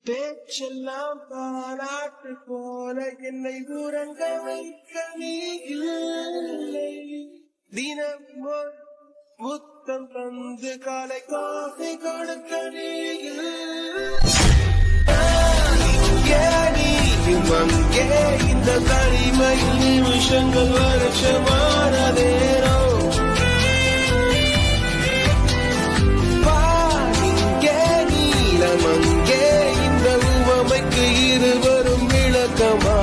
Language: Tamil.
பேச்செல்லாம் பாராட்டு போல என்னை உறங்க வைக்க நீ இல்லை. தினம் ஒரு முத்தம் தந்து காலை காஃபி கொடுக்க நீ இங்கே நீயும் அங்கே இந்த தனிமையில் நிமிஷங்கள் வருஷமான நேரம். அங்கே இந்த உவமைக்கு இருவரும் விளக்கமா